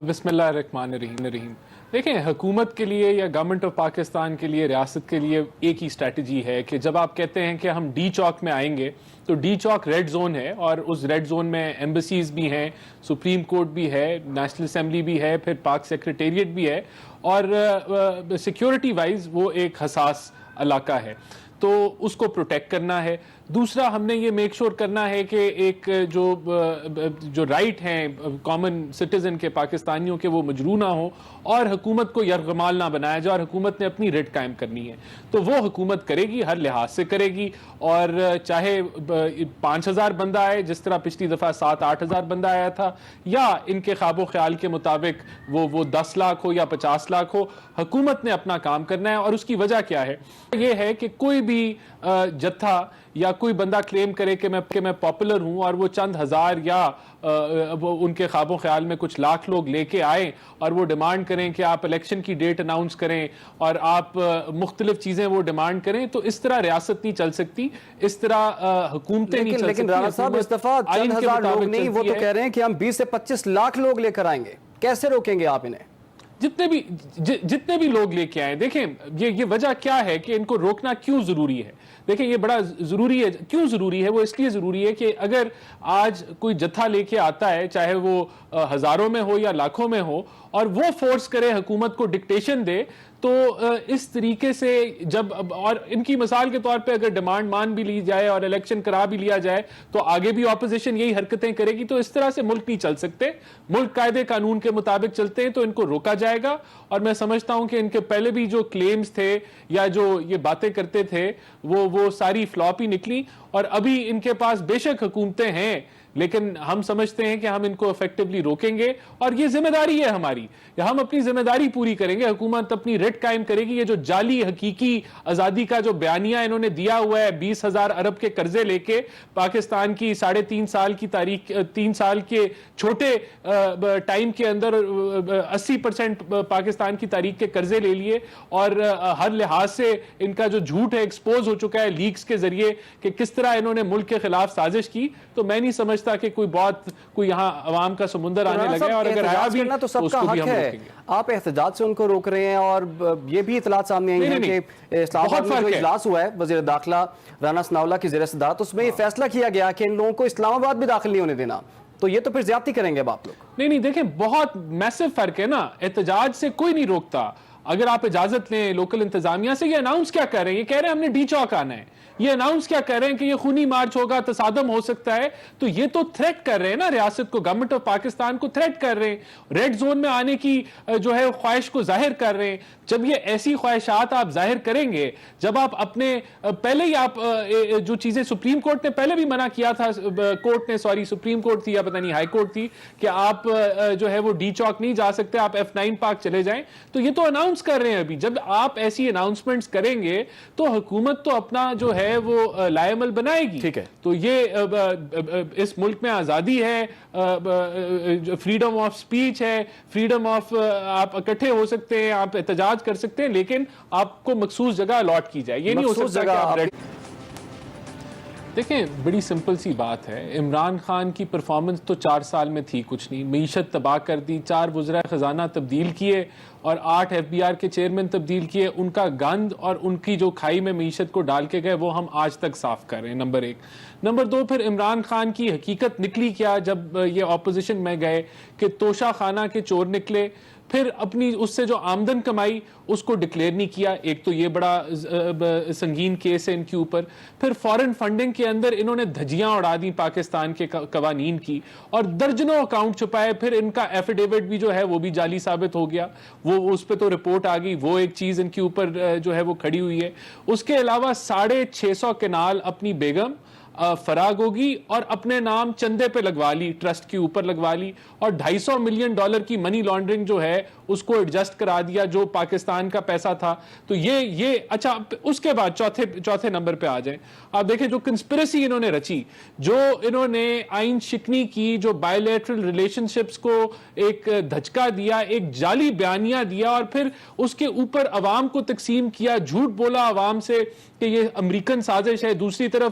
بسم اللہ الرحمن الرحیم. دیکھیں حکومت کے لیے یا گورنمنٹ آف پاکستان کے لیے ریاست کے لیے ایک ہی اسٹریٹجی ہے کہ جب آپ کہتے ہیں کہ ہم ڈی چوک میں آئیں گے تو ڈی چوک ریڈ زون ہے اور اس ریڈ زون میں ایمبیسیز بھی ہیں, سپریم کورٹ بھی ہے, نیشنل اسمبلی بھی ہے, پھر پاک سیکریٹریٹ بھی ہے اور سیکیورٹی وائز وہ ایک حساس علاقہ ہے تو اس کو پروٹیکٹ کرنا ہے. دوسرا ہم نے یہ میک شور کرنا ہے کہ ایک جو رائٹ ہیں کامن سٹیزن کے پاکستانیوں کے وہ مجروح نہ ہوں اور حکومت کو یرغمال نہ بنایا جائے, اور حکومت نے اپنی ریٹ قائم کرنی ہے تو وہ حکومت کرے گی, ہر لحاظ سے کرے گی. اور چاہے 5,000 بندہ آئے جس طرح پچھلی دفعہ 7-8,000 بندہ آیا تھا, یا ان کے خواب و خیال کے مطابق وہ 10 لاکھ ہو یا 50 لاکھ ہو, حکومت نے اپنا کام کرنا ہے. اور اس کی وجہ کیا ہے؟ یہ ہے کہ کوئی بھی جتھا یا کوئی بندہ کلیم کرے کہ میں پاپولر ہوں اور وہ چند ہزار یا ان کے خواب و خیال میں کچھ لاکھ لوگ لے کے آئیں اور وہ ڈیمانڈ کریں کہ آپ الیکشن کی ڈیٹ اناؤنس کریں اور آپ مختلف چیزیں وہ ڈیمانڈ کریں, تو اس طرح ریاست نہیں چل سکتی, اس طرح حکومتیں نہیں چل سکتی. لیکن رانا صاحب اس دفعہ چند ہزار لوگ نہیں, وہ تو کہہ رہے ہیں کہ ہم 20 سے 25 لاکھ لوگ لے کر آئیں گے. کیسے روکیں گے آپ انہیں؟ جتنے بھی لوگ لے کے آئیں. دیکھیں یہ وجہ کیا ہے کہ ان کو روکنا کیوں ضروری ہے. دیکھیں یہ بڑا ضروری ہے. کیوں ضروری ہے؟ وہ اس لیے ضروری ہے کہ اگر آج کوئی جتھا لے کے آتا ہے, چاہے وہ ہزاروں میں ہو یا لاکھوں میں ہو, اور وہ فورس کرے حکومت کو ڈکٹیشن دے, تو اس طریقے سے جب اور ان کی مثال کے طور پہ اگر ڈیمانڈ مان بھی لی جائے اور الیکشن کرا بھی لیا جائے تو آگے بھی اپوزیشن یہی حرکتیں کرے گی. تو اس طرح سے ملک نہیں چل سکتے. ملک قاعدے قانون کے مطابق چلتے ہیں تو ان کو روکا جائے گا. اور میں سمجھتا ہوں کہ ان کے پہلے بھی جو کلیمز تھے یا جو یہ باتیں کرتے تھے وہ ساری فلاپ ہی نکلی. اور ابھی ان کے پاس بے شک حکومتیں ہیں, لیکن ہم سمجھتے ہیں کہ ہم ان کو افیکٹولی روکیں گے, اور یہ ذمہ داری ہے ہماری, ہم اپنی ذمہ داری پوری کریں گے. حکومت اپنی ریٹ قائم کرے گی. یہ جو جعلی حقیقی آزادی کا جو بیانیہ انہوں نے دیا ہوا ہے, 20,000 ارب کے قرضے لے کے پاکستان کی 3.5 سال کی تاریخ, 3 سال کے چھوٹے ٹائم کے اندر 80% پاکستان کی تاریخ کے قرضے لے لیے, اور ہر لحاظ سے ان کا جو جھوٹ ہے ایکسپوز ہو چکا ہے لیکس کے ذریعے کہ کس طرح انہوں نے ملک کے خلاف سازش کی. تو میں نہیں سمجھتا کہ کوئی یہاں عوام کا سمندر آنے لگا ہے, اور اگر آیا بھی تو سب کا حق ہے. آپ احتجاج سے ان کو روک رہے ہیں, اور یہ بھی اطلاعات سامنے آئی ہیں کہ اسلام آباد میں جو اجلاس ہوا ہے وزیر داخلہ رانا ثناء اللہ کی زیر صدارت, اس میں یہ فیصلہ کیا گیا کہ ان لوگوں کو اسلام آباد بھی داخل نہیں ہونے دینا. تو یہ تو پھر زیادتی کریں گے اب آپ لوگ. نہیں دیکھیں بہت میسو فرق ہے نا. احتجاج سے کوئی نہیں روکتا. اگر آپ اجازت لیں لوکل انتظامیہ سے, یہ اناؤنس کیا کر رہے ہیں؟ یہ کہہ رہے ہیں ہم نے ڈی چوک آنا ہے. یہ اناؤنس کیا کہہ رہے ہیں کہ یہ خونی مارچ ہوگا, تصادم ہو سکتا ہے. تو یہ تو تھریٹ کر رہے ہیں نا ریاست کو, گورنمنٹ آف پاکستان کو تھریٹ کر رہے ہیں, ریڈ زون میں آنے کی جو ہے خواہش کو ظاہر کر رہے ہیں. جب یہ ایسی خواہشات آپ ظاہر کریں گے, جب آپ اپنے پہلے ہی آپ جو چیزیں سپریم کورٹ نے پہلے بھی منع کیا تھا, سپریم کورٹ تھی یا پتہ نہیں ہائی کورٹ تھی, کہ آپ جو ہے وہ ڈی چوک نہیں جا سکتے, آپ F9 پارک چلے جائیں. تو یہ تو اناؤنس کر رہے ہیں ابھی. جب آپ ایسی اناؤنسمنٹس کریں گے تو حکومت تو اپنا جو ہے وہ لائے عمل بنائے گی. ٹھیک ہے, تو یہ اس ملک میں آزادی ہے, فریڈم آف سپیچ ہے, فریڈم آف آپ اکٹھے ہو سکتے ہیں, آپ احتجاج کر سکتے ہیں, لیکن آپ کو مخصوص جگہ الاٹ کی جائے. یہ نہیں ہو سکتا کہ آپ دیکھیں بڑی سمپل سی بات ہے. عمران خان کی پرفارمنس تو 4 سال میں تھی کچھ نہیں, معیشت تباہ کر دی, 4 وزراء خزانہ تبدیل کیے اور 8 FBR کے چیئرمین تبدیل کیے. ان کا گند اور ان کی جو کھائی میں معیشت کو ڈال کے گئے وہ ہم آج تک صاف کر رہے ہیں, نمبر 1. نمبر 2, پھر عمران خان کی حقیقت نکلی کیا جب یہ اپوزیشن میں گئے, کہ توشہ خانہ کے چور نکلے. پھر اپنی اس سے جو آمدن کمائی اس کو ڈکلیئر نہیں کیا. ایک تو یہ بڑا سنگین کیس ہے ان کے اوپر. پھر فورن فنڈنگ کے اندر انہوں نے دھجیاں اڑا دی پاکستان کے قوانین کی, اور درجنوں اکاؤنٹ چھپائے. پھر ان کا ایفیڈیوٹ بھی جو ہے وہ بھی جعلی ثابت ہو گیا, وہ اس پہ تو رپورٹ آ گئی. وہ ایک چیز ان کے اوپر جو ہے وہ کھڑی ہوئی ہے. اس کے علاوہ 650 کنال اپنی بیگم فراغ ہوگی اور اپنے نام چندے پہ لگوا لی, ٹرسٹ کے اوپر لگوا لی, اور $250 ملین کی منی لانڈرنگ جو ہے اس کو ایڈجسٹ کرا دیا جو پاکستان کا پیسہ تھا. تو یہ اچھا. اس کے بعد چوتھے نمبر پہ آ جائیں. آپ دیکھیں جو کنسپریسی انہوں نے رچی, جو انہوں نے آئین شکنی کی, جو بائیلیٹرل ریلیشن شپس کو ایک دھچکا دیا, ایک جعلی بیانیہ دیا, اور پھر اس کے اوپر عوام کو تقسیم کیا, جھوٹ بولا عوام سے کہ یہ امریکن سازش ہے. دوسری طرف